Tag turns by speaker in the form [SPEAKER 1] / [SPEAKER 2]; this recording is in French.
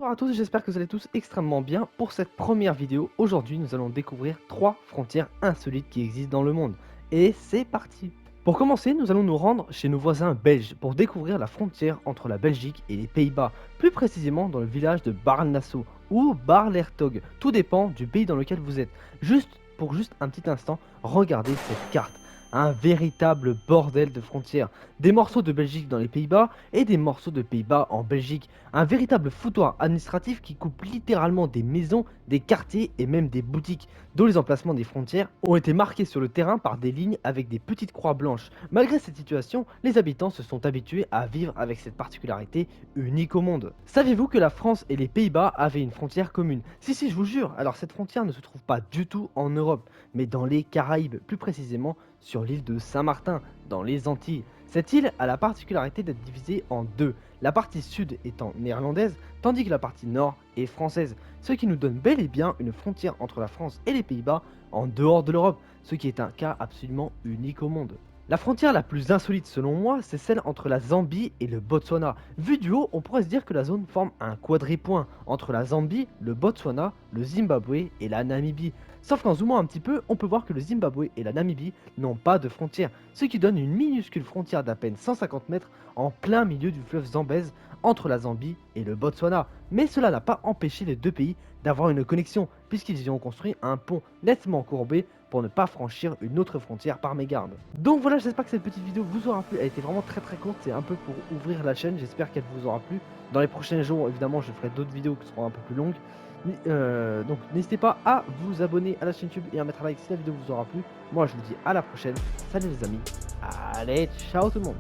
[SPEAKER 1] Bonjour à tous, j'espère que vous allez tous extrêmement bien. Pour cette première vidéo, aujourd'hui nous allons découvrir 3 frontières insolites qui existent dans le monde. Et c'est parti. Pour commencer, nous allons nous rendre chez nos voisins belges pour découvrir la frontière entre la Belgique et les Pays-Bas, plus précisément dans le village de Bar-Nassau ou Bar-l'Hertog, tout dépend du pays dans lequel vous êtes. Juste un petit instant, regardez cette carte. Un véritable bordel de frontières. Des morceaux de Belgique dans les Pays-Bas et des morceaux de Pays-Bas en Belgique. Un véritable foutoir administratif qui coupe littéralement des maisons, des quartiers et même des boutiques, dont les emplacements des frontières ont été marqués sur le terrain par des lignes avec des petites croix blanches. Malgré cette situation, les habitants se sont habitués à vivre avec cette particularité unique au monde. Saviez-vous que la France et les Pays-Bas avaient une frontière commune? Si, je vous jure. Alors cette frontière ne se trouve pas du tout en Europe, mais dans les Caraïbes, plus précisément sur l'île de Saint-Martin, dans les Antilles. Cette île a la particularité d'être divisée en deux, la partie sud étant néerlandaise, tandis que la partie nord est française, ce qui nous donne bel et bien une frontière entre la France et les Pays-Bas en dehors de l'Europe, ce qui est un cas absolument unique au monde. La frontière la plus insolite selon moi, c'est celle entre la Zambie et le Botswana. Vu du haut, on pourrait se dire que la zone forme un quadripoint entre la Zambie, le Botswana, le Zimbabwe et la Namibie. Sauf qu'en zoomant un petit peu, on peut voir que le Zimbabwe et la Namibie n'ont pas de frontière, ce qui donne une minuscule frontière d'à peine 150 mètres en plein milieu du fleuve Zambèze entre la Zambie et le Botswana. Mais cela n'a pas empêché les deux pays d'avoir une connexion, puisqu'ils y ont construit un pont nettement courbé pour ne pas franchir une autre frontière par mégarde. Donc voilà, j'espère que cette petite vidéo vous aura plu. Elle était vraiment très courte, c'est un peu pour ouvrir la chaîne, j'espère qu'elle vous aura plu. Dans les prochains jours, évidemment, je ferai d'autres vidéos qui seront un peu plus longues. Donc n'hésitez pas à vous abonner à la chaîne YouTube et à mettre un like si la vidéo vous aura plu. Moi je vous dis à la prochaine, salut les amis, allez ciao tout le monde.